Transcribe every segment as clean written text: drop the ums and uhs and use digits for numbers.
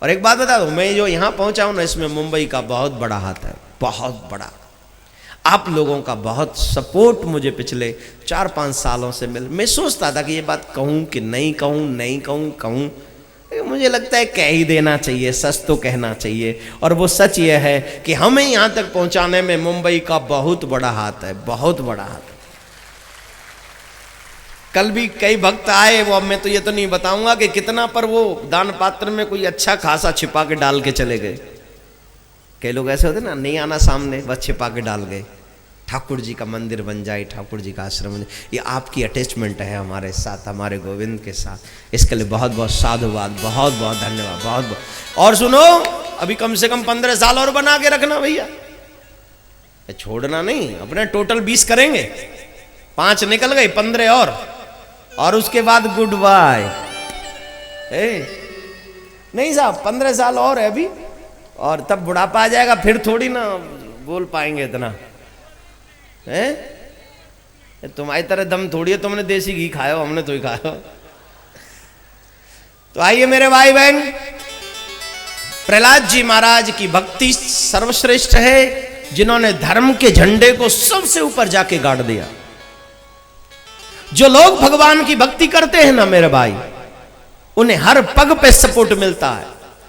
और एक बात बता दूं, मैं जो यहां पहुंचा हूं ना, इसमें मुंबई का बहुत बड़ा हाथ है, बहुत बड़ा। आप लोगों का बहुत सपोर्ट मुझे पिछले 4-5 सालों से मिल। मैं सोचता था कि ये बात कहूं कि नहीं कहूं, नहीं कहूं, कहूं। मुझे लगता है कह ही देना चाहिए, सच तो कहना चाहिए। और वो सच ये है कि हमें यहां तक पहुंचाने में मुंबई का बहुत बड़ा हाथ है, बहुत बड़ा हाथ है। कल भी कई भक्त आए, वो अब मैं तो ये तो नहीं बताऊंगा कि कितना, पर वो दान पात्र में कोई अच्छा खासा छिपा के डाल के चले गए। कई लोग ऐसे होते ना, नहीं आना सामने, बस छिपा के डाल गए। ठाकुर जी का मंदिर बन जाए, ठाकुर जी का आश्रम बन जाए, ये आपकी अटैचमेंट है हमारे साथ, हमारे गोविंद के साथ। इसके लिए बहुत बहुत साधुवाद, बहुत बहुत धन्यवाद, बहुत बहुत। और सुनो, अभी कम से कम 15 साल और बना के रखना भैया, छोड़ना नहीं। अपने टोटल 20 करेंगे, 5 निकल गए, 15 और उसके बाद गुड बाय। नहीं साहब, 15 साल और है अभी, और तब बुढ़ापा आ जाएगा, फिर थोड़ी ना बोल पाएंगे इतना। तुम्हारी तरह दम थोड़ी है, तुमने देसी घी खाया हो, हमने तो ही खाया हो। तो आइए मेरे भाई बहन, प्रहलाद जी महाराज की भक्ति सर्वश्रेष्ठ है, जिन्होंने धर्म के झंडे को सबसे ऊपर जाके गाड़ दिया। जो लोग भगवान की भक्ति करते हैं ना मेरे भाई, उन्हें हर पग पे सपोर्ट मिलता है,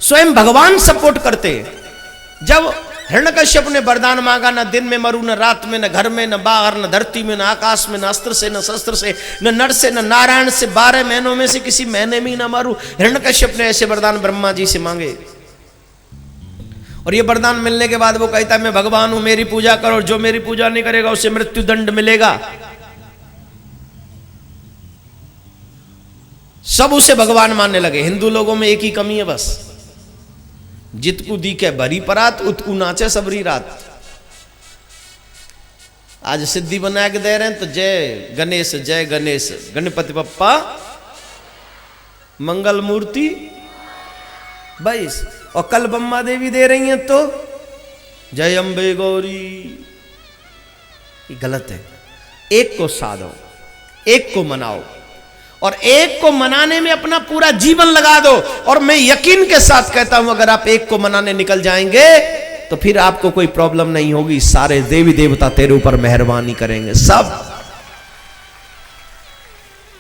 स्वयं भगवान सपोर्ट करते हैं। जब हिरण्यकश्यप ने वरदान मांगा, न दिन में मरू, न रात में, न घर में, न बाहर, न धरती में, न आकाश में, न अस्त्र से, न शस्त्र से, न नर से, न नारायण से, 12 महीनों में से किसी महीने में ही न मरू। हिरण्यकश्यप ने ऐसे वरदान ब्रह्मा जी से मांगे, और ये वरदान मिलने के बाद वो कहता है, मैं भगवान हूं, मेरी पूजा करो, और जो मेरी पूजा नहीं करेगा उसे मृत्युदंड मिलेगा। सब उसे भगवान मानने लगे। हिंदू लोगों में एक ही कमी है बस, जितकू दी के भरी परात, उतकू नाचे सबरी रात। आज सिद्धि बना के दे रहे हैं तो जय गणेश, जय गणेश, गणपति बप्पा मंगल मूर्ति बस। और कल ब्रह्मा देवी दे रही हैं तो जय अम्बे गौरी। ये गलत है। एक को साधो, एक को मनाओ, और एक को मनाने में अपना पूरा जीवन लगा दो। और मैं यकीन के साथ कहता हूं, अगर आप एक को मनाने निकल जाएंगे तो फिर आपको कोई प्रॉब्लम नहीं होगी। सारे देवी देवता तेरे ऊपर मेहरबानी करेंगे, सब।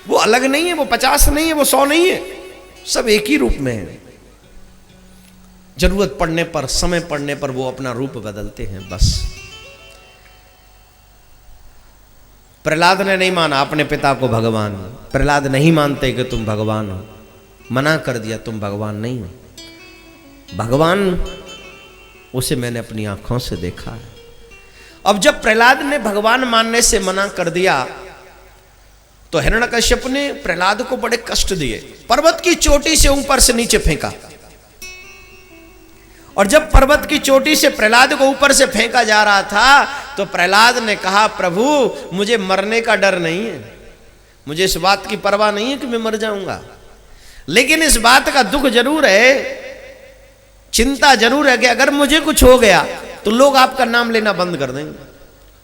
वो अलग नहीं है, वो 50 नहीं है, वो 100 नहीं है, सब एक ही रूप में है। जरूरत पड़ने पर, समय पड़ने पर वो अपना रूप बदलते हैं, बस। प्रहलाद ने नहीं माना अपने पिता को भगवान। प्रहलाद नहीं मानते कि तुम भगवान हो, मना कर दिया तुम भगवान नहीं हो। भगवान उसे मैंने अपनी आंखों से देखा है। अब जब प्रहलाद ने भगवान मानने से मना कर दिया तो हिरण्यकश्यप ने प्रहलाद को बड़े कष्ट दिए। पर्वत की चोटी से ऊपर से नीचे फेंका, और जब पर्वत की चोटी से प्रहलाद को ऊपर से फेंका जा रहा था तो प्रहलाद ने कहा, प्रभु मुझे मरने का डर नहीं है, मुझे इस बात की परवाह नहीं है कि मैं मर जाऊंगा, लेकिन इस बात का दुख जरूर है, चिंता जरूर है कि अगर मुझे कुछ हो गया तो लोग आपका नाम लेना बंद कर देंगे,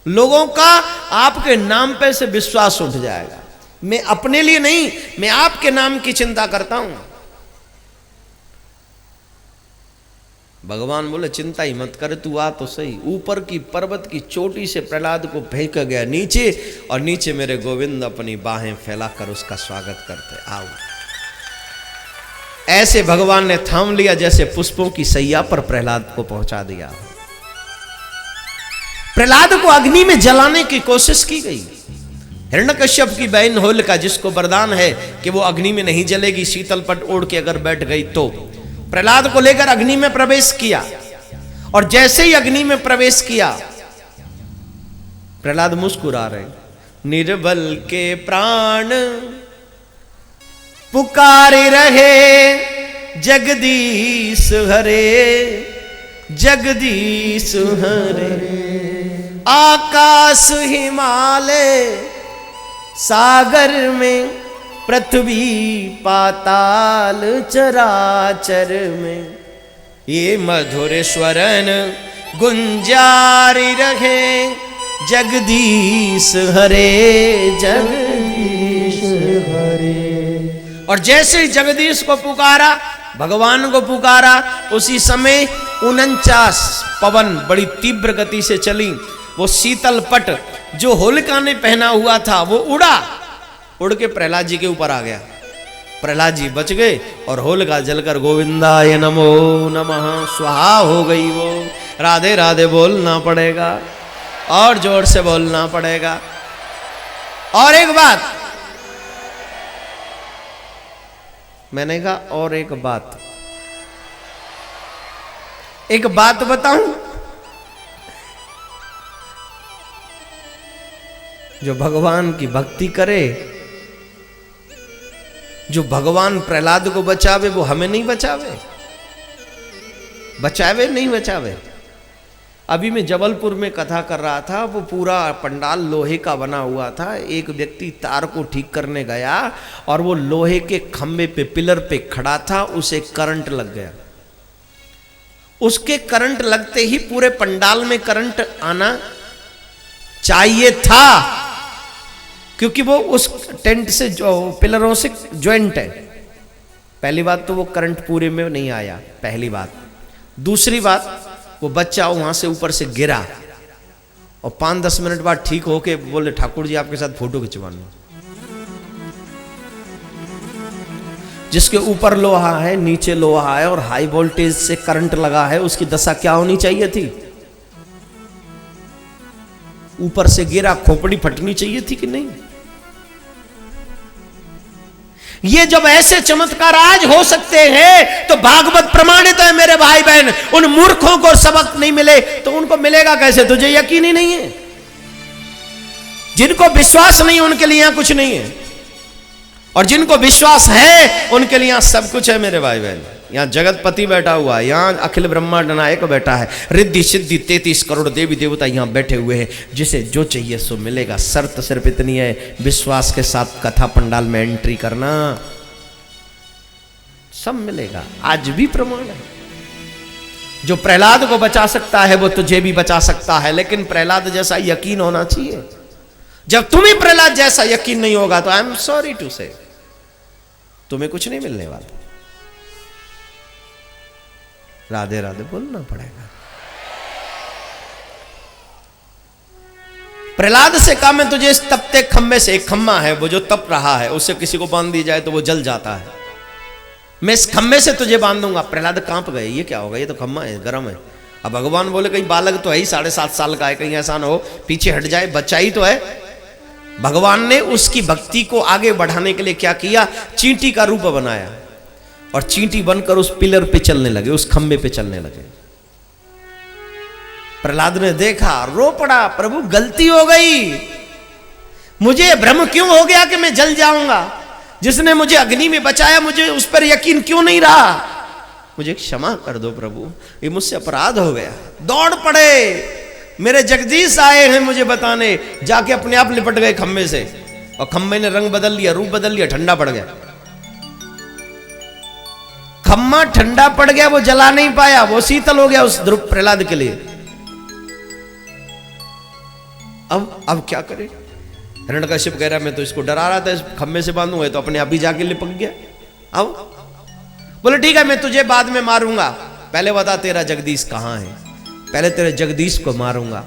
लोगों का आपके नाम पे से विश्वास उठ जाएगा। मैं अपने लिए नहीं, मैं आपके नाम की चिंता करता हूं। भगवान बोले, चिंता ही मत कर, तू आ तो सही। ऊपर की पर्वत की चोटी से प्रहलाद को फेंक गया नीचे, और नीचे मेरे गोविंद अपनी बाहें फैलाकर उसका स्वागत करते, आओ। ऐसे भगवान ने थाम लिया जैसे पुष्पों की सैया पर प्रहलाद को पहुंचा दिया। प्रहलाद को अग्नि में जलाने की कोशिश की गई। हिरण्यकश्यप की बहन होलिका, जिसको वरदान है कि वो अग्नि में नहीं जलेगी, शीतल पट ओढ़ के अगर बैठ गई तो प्रहलाद को लेकर अग्नि में प्रवेश किया, और जैसे ही अग्नि में प्रवेश किया प्रहलाद मुस्कुरा रहे। निर्बल के प्राण पुकारे रहे, जगदीश हरे, जगदीश हरे। आकाश हिमालय सागर में, पृथ्वी पाताल चराचर में, ये मधुर स्वरन गुंजारी रहे, जगदीश हरे, जगदीश हरे। और जैसे ही जगदीश को पुकारा, भगवान को पुकारा। उसी समय 49 पवन बड़ी तीव्र गति से चली। वो शीतल पट जो होलिका ने पहना हुआ था वो उड़ा, उड़ के प्रहलाद जी के ऊपर आ गया। प्रहलाद जी बच गए और होलिका जलकर गोविंदाय नमो नमः स्वाहा हो गई। वो राधे राधे बोलना पड़ेगा और जोर से बोलना पड़ेगा। और एक बात मैंने कहा, और एक बात बताऊं। जो भगवान की भक्ति करे, जो भगवान प्रहलाद को बचावे वो हमें नहीं बचावे, नहीं बचावे। अभी मैं जबलपुर में कथा कर रहा था, वो पूरा पंडाल लोहे का बना हुआ था। एक व्यक्ति तार को ठीक करने गया और वो लोहे के खंबे पे, पिलर पे खड़ा था, उसे करंट लग गया। उसके करंट लगते ही पूरे पंडाल में करंट आना चाहिए था, क्योंकि वो उस टेंट से, जो पिलरों से ज्वाइंट है। पहली बात तो वो करंट पूरे में नहीं आया, पहली बात। दूसरी बात, वो बच्चा वहां से ऊपर से गिरा और 5-10 मिनट बाद ठीक होके बोले, ठाकुर जी आपके साथ फोटो खिंचवाना। जिसके ऊपर लोहा है, नीचे लोहा है और हाई वोल्टेज से करंट लगा है, उसकी दशा क्या होनी चाहिए थी? ऊपर से गिरा, खोपड़ी फटनी चाहिए थी कि नहीं? ये जब ऐसे चमत्कार आज हो सकते हैं तो भागवत प्रमाणित है मेरे भाई बहन। उन मूर्खों को सबक नहीं मिले तो उनको मिलेगा कैसे? तुझे यकीन ही नहीं है। जिनको विश्वास नहीं उनके लिए यहां कुछ नहीं है, और जिनको विश्वास है उनके लिए यहां सब कुछ है मेरे भाई बहन। यहां जगतपति बैठा हुआ है, यहां अखिल ब्रह्मांड नायक बैठा है, रिद्धि सिद्धि 33 करोड़ देवी देवता यहां बैठे हुए हैं। जिसे जो चाहिए सो मिलेगा। शर्त सिर्फ इतनी है, विश्वास के साथ कथा पंडाल में एंट्री करना, सब मिलेगा। आज भी प्रमाण है। जो प्रहलाद को बचा सकता है वो तुझे भी बचा सकता है, लेकिन प्रहलाद जैसा यकीन होना चाहिए। जब तुम्हें प्रहलाद जैसा यकीन नहीं होगा तो आई एम सॉरी टू से, तुम्हें कुछ नहीं मिलने वाला। राधे राधे बोलना पड़ेगा। प्रहलाद से कहा, मैं तुझे इस तपते खम्भे से, एक खम्मा है वो जो तप रहा है, उससे किसी को बांध दी जाए तो वो जल जाता है, मैं इस खम्भे से तुझे बांध दूंगा। प्रहलाद कांप गए, ये क्या होगा, ये तो खम्मा है, गर्म है। अब भगवान बोले कहीं बालक तो है ही, 7.5 साल का है, कहीं ऐसा ना हो पीछे हट जाए, बच्चा ही तो है। भगवान ने उसकी भक्ति को आगे बढ़ाने के लिए क्या किया? चींटी का रूप बनाया और चींटी बनकर उस पिलर पे चलने लगे, उस खंबे पे चलने लगे। प्रहलाद ने देखा, रो पड़ा, प्रभु गलती हो गई, मुझे भ्रम क्यों हो गया कि मैं जल जाऊंगा? जिसने मुझे अग्नि में बचाया मुझे उस पर यकीन क्यों नहीं रहा? मुझे क्षमा कर दो प्रभु, ये मुझसे अपराध हो गया। दौड़ पड़े, मेरे जगदीश आए हैं मुझे बताने। जाके अपने आप लिपट गए खंबे से, और खंबे ने रंग बदल लिया, रूप बदल लिया, ठंडा पड़ गया। खम्मा ठंडा पड़ गया, वो जला नहीं पाया, वो शीतल हो गया उस ध्रुव प्रहलाद के लिए। अब क्या करे? हिरण्यकश्यप कह रहा मैं तो इसको डरा रहा था, इस खम्बे से बांधूंगा, तो अपने आप ही जाके लिपक गया। अब बोले ठीक है मैं तुझे बाद में मारूंगा, पहले बता तेरा जगदीश कहां है, पहले तेरे जगदीश को मारूंगा।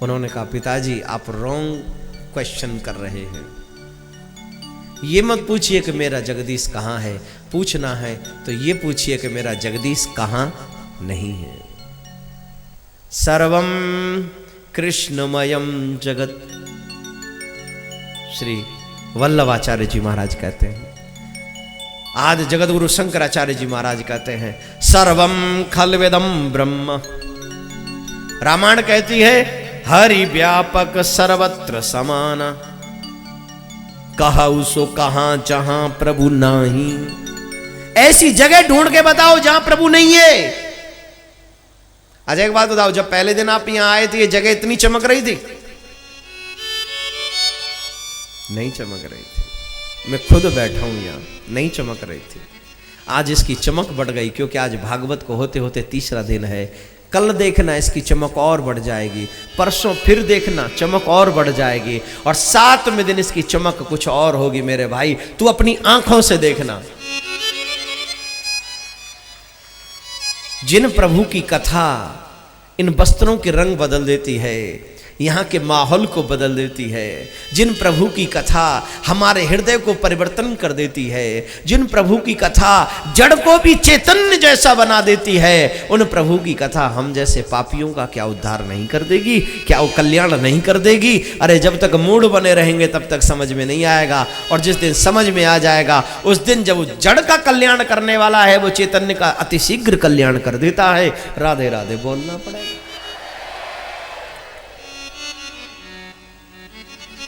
उन्होंने कहा पिताजी आप रॉन्ग क्वेश्चन कर रहे हैं, ये मत पूछिए कि मेरा जगदीश कहां है, पूछना है तो ये पूछिए कि मेरा जगदीश कहां नहीं है। सर्वम कृष्णमयम जगत, श्री वल्लभाचार्य जी महाराज कहते हैं। आज जगत गुरु शंकराचार्य जी महाराज कहते हैं सर्वम खलवेदम ब्रह्म। रामायण कहती है हरि व्यापक सर्वत्र समान, कहु सो कहां जहां प्रभु नहीं। ऐसी जगह ढूंढ के बताओ जहां प्रभु नहीं है। अच्छा एक बात बताओ, जब पहले दिन आप यहां आए थे ये जगह इतनी चमक रही थी? नहीं चमक रही थी। मैं खुद बैठा हूं यहां, नहीं चमक रही थी। आज इसकी चमक बढ़ गई, क्योंकि आज भागवत को होते होते तीसरा दिन है। कल देखना इसकी चमक और बढ़ जाएगी, परसों फिर देखना चमक और बढ़ जाएगी, और 7वें दिन इसकी चमक कुछ और होगी। मेरे भाई तू अपनी आंखों से देखना। जिन प्रभु की कथा इन वस्त्रों के रंग बदल देती है, यहाँ के माहौल को बदल देती है, जिन प्रभु की कथा हमारे हृदय को परिवर्तन कर देती है, जिन प्रभु की कथा जड़ को भी चैतन्य जैसा बना देती है, उन प्रभु की कथा हम जैसे पापियों का क्या उद्धार नहीं कर देगी? क्या वो कल्याण नहीं कर देगी? अरे जब तक मूड बने रहेंगे तब तक समझ में नहीं आएगा, और जिस दिन समझ में आ जाएगा उस दिन जब वो जड़ का कल्याण करने वाला है वो चैतन्य का अतिशीघ्र कल्याण कर देता है। राधे राधे बोलना पड़ेगा।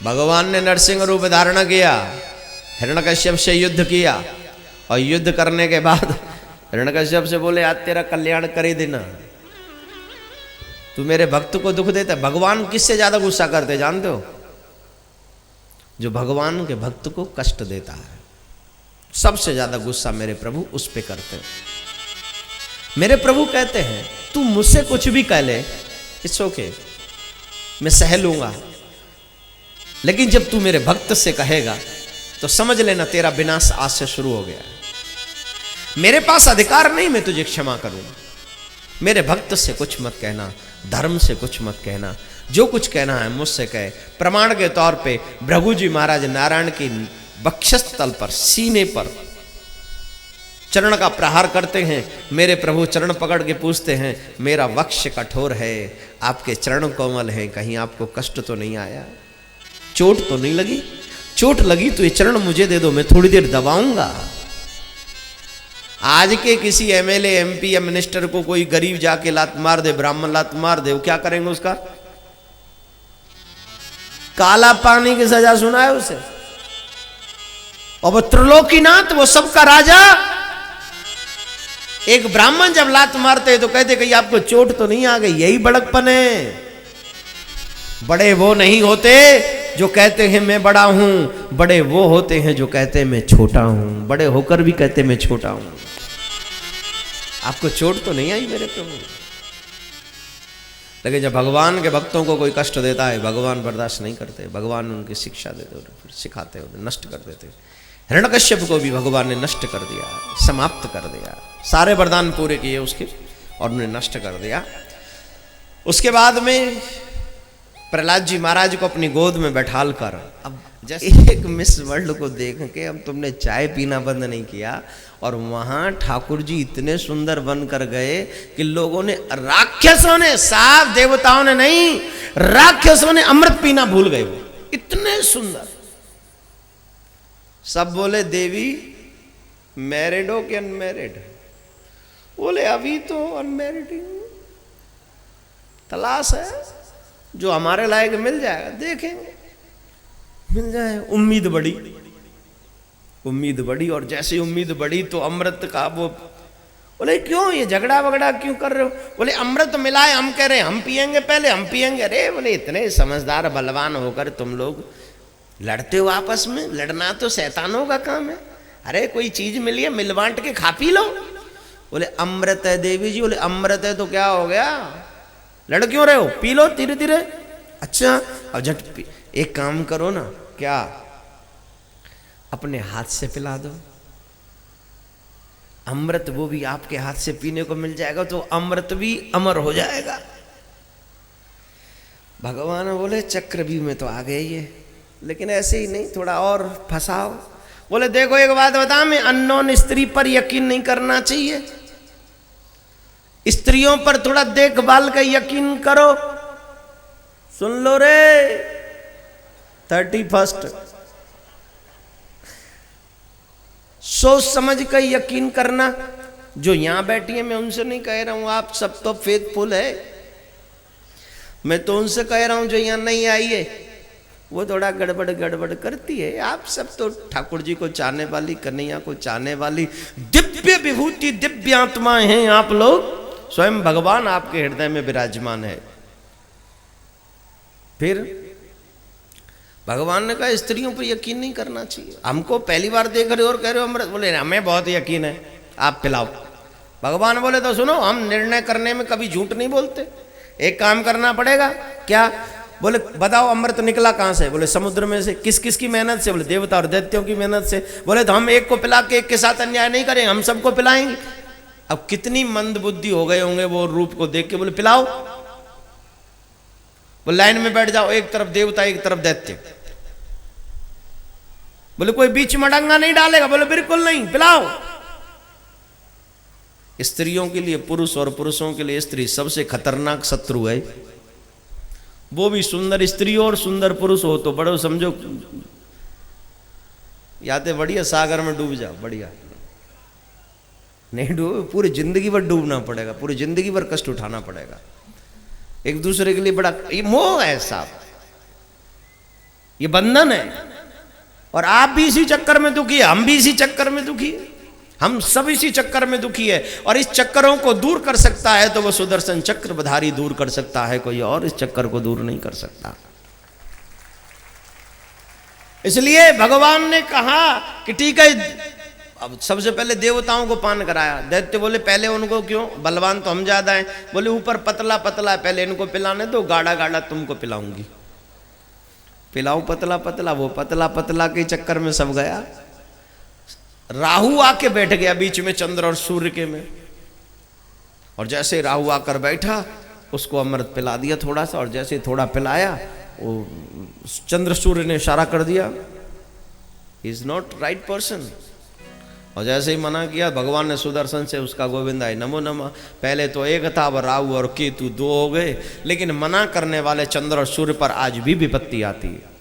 भगवान ने नरसिंह रूप धारण किया, हिरण्यकश्यप से युद्ध किया, और युद्ध करने के बाद हिरण्यकश्यप से बोले आज तेरा कल्याण कर ही देना, तू मेरे भक्त को दुख देता है। भगवान किससे ज्यादा गुस्सा करते जानते हो? जो भगवान के भक्त को कष्ट देता है, सबसे ज्यादा गुस्सा मेरे प्रभु उस पे करते हैं। मेरे प्रभु कहते हैं तू मुझसे कुछ भी कह ले, इट्स ओके, मैं सह लूंगा, लेकिन जब तू मेरे भक्त से कहेगा तो समझ लेना तेरा विनाश आज से शुरू हो गया। मेरे पास अधिकार नहीं मैं तुझे क्षमा करूंगा। मेरे भक्त से कुछ मत कहना, धर्म से कुछ मत कहना, जो कुछ कहना है मुझसे कहे। प्रमाण के तौर पे भृगु जी महाराज नारायण की वक्षस्थल पर, सीने पर चरण का प्रहार करते हैं। मेरे प्रभु चरण पकड़ के पूछते हैं मेरा वक्ष कठोर है, आपके चरण कोमल हैं, कहीं आपको कष्ट तो नहीं आया? चोट तो नहीं लगी? चोट लगी तो ये चरण मुझे दे दो, मैं थोड़ी देर दबाऊंगा। आज के किसी एमएलए एमपी या मिनिस्टर को कोई गरीब जाके लात मार दे, ब्राह्मण लात मार दे, वो क्या करेंगे? उसका काला पानी की सजा सुना है उसे। और वो त्रिलोकीनाथ, वो सबका राजा, एक ब्राह्मण जब लात मारते तो कहते कहीं आपको चोट तो नहीं आ गई? यही बड़कपन है। बड़े वो नहीं होते जो कहते हैं मैं बड़ा हूं, बड़े वो होते हैं जो कहते हैं मैं छोटा हूं। बड़े होकर भी कहते मैं छोटा हूं। आपको चोट तो नहीं आई मेरे प्रभु? लेकिन जब भगवान के भक्तों को कोई कष्ट देता है भगवान बर्दाश्त नहीं करते, भगवान उनकी शिक्षा देते, फिर सिखाते, उन्हें नष्ट कर देते। हिरण्यकश्यप को भी भगवान ने नष्ट कर दिया, समाप्त कर दिया, सारे वरदान पूरे किए उसके और उन्हें नष्ट कर दिया। उसके बाद में प्रहलाद जी महाराज को अपनी गोद में बैठाल कर, अब जैसे एक मिस वर्ल्ड को देख के अब तुमने चाय पीना बंद नहीं किया, और वहां ठाकुर जी इतने सुंदर बन कर गए कि लोगों ने, राक्षसों ने, साफ देवताओं ने नहीं, राक्षसों ने अमृत पीना भूल गए। वो इतने सुंदर। सब बोले देवी मैरिड हो कि अनमैरिड? बोले अभी तो अनमैरिड ही, तलाश है, जो हमारे लायक मिल जाएगा देखेंगे, मिल जाए। उम्मीद बढ़ी, उम्मीद बढ़ी, और जैसे उम्मीद बढ़ी तो अमृत का वो, बोले क्यों ये झगड़ा वगड़ा क्यों कर रहे हो? बोले अमृत मिला है, हम कह रहे हैं हम पिएंगे, पहले हम पिएंगे। अरे बोले इतने समझदार बलवान होकर तुम लोग लड़ते हो आपस में? लड़ना तो शैतानों का काम है। अरे कोई चीज मिली है, मिल बांट के खा पी लो। बोले अमृत है देवी जी। बोले अमृत है तो क्या हो गया, लड़ क्यों रहे हो? पी लो धीरे धीरे। अच्छा अब झट एक काम करो ना, क्या अपने हाथ से पिला दो अमृत, वो भी आपके हाथ से पीने को मिल जाएगा तो अमृत भी अमर हो जाएगा। भगवान बोले चक्र भी में तो आ गए ये, लेकिन ऐसे ही नहीं, थोड़ा और फंसाओ। बोले देखो एक बात बता, मैं अननोन स्त्री पर यकीन नहीं करना चाहिए, स्त्रियों पर थोड़ा देखभाल का यकीन करो। सुन लो रे 31, सोच समझ कर यकीन करना। जो यहां बैठी है मैं उनसे नहीं कह रहा हूं, आप सब तो फेथफुल है, मैं तो उनसे कह रहा हूं जो यहां नहीं आई है, वो थोड़ा गड़बड़ गड़बड़ करती है। आप सब तो ठाकुर जी को चाहने वाली, कन्हैया को चाहने वाली दिव्य विभूति, दिव्य आत्माएं हैं आप लोग। स्वयं भगवान आपके हृदय में विराजमान है। फिर भगवान ने कहा स्त्रियों पर यकीन नहीं करना चाहिए। हमको पहली बार देख रहे हो और कह रहे हो अमृत। बोले हमें बहुत यकीन है, आप पिलाओ। भगवान बोले तो सुनो, हम निर्णय करने में कभी झूठ नहीं बोलते। एक काम करना पड़ेगा। क्या? बोले बताओ अमृत निकला कहाँ से? बोले समुद्र में से। किस किस की मेहनत से? बोले देवता और दैत्यों की मेहनत से। बोले तो हम एक को पिला के एक के साथ अन्याय नहीं करेंगे, हम सबको पिलाएंगे। अब कितनी मंद बुद्धि हो गए होंगे वो रूप को देख के। बोले पिलाओ। बोले लाइन में बैठ जाओ, एक तरफ देवता एक तरफ दैत्य। बोले कोई बीच में डंगा नहीं डालेगा? बोले बिल्कुल नहीं, पिलाओ। स्त्रियों के लिए पुरुष और पुरुषों के लिए स्त्री सबसे खतरनाक शत्रु है। वो भी सुंदर स्त्री और सुंदर पुरुष हो तो बड़ो समझो, याते बढ़िया सागर में डूब जाओ, बढ़िया नहीं डूब, पूरी जिंदगी भर डूबना पड़ेगा, पूरी जिंदगी भर कष्ट उठाना पड़ेगा। एक दूसरे के लिए बड़ा ये मोह है साहब, ये बंधन है। और आप भी इसी चक्कर में दुखी है, हम भी इसी चक्कर में दुखी है, हम सब इसी चक्कर में दुखी है। और इस चक्करों को दूर कर सकता है तो वह सुदर्शन चक्रधारी दूर कर सकता है, कोई और इस चक्कर को दूर नहीं कर सकता। इसलिए भगवान ने कहा कि ठीक है, अब सबसे पहले देवताओं को पान कराया। दैत्य बोले पहले उनको क्यों, बलवान तो हम ज्यादा हैं। बोले ऊपर पतला पतला है, पहले इनको पिलाने दो, गाढ़ा गाढ़ा तुमको पिलाऊंगी। पिलाऊं पतला पतला, वो पतला पतला के चक्कर में सब गया। राहु आके बैठ गया बीच में चंद्र और सूर्य के में, और जैसे राहु आकर बैठा उसको अमृत पिला दिया थोड़ा सा, और जैसे थोड़ा पिलाया वो चंद्र सूर्य ने इशारा कर दिया, इज नॉट राइट पर्सन। और जैसे ही मना किया भगवान ने सुदर्शन से उसका गोविंदाय नमो नमः। पहले तो एक था, अब राहु और केतु दो हो गए। लेकिन मना करने वाले चंद्र और सूर्य पर आज भी विपत्ति आती है।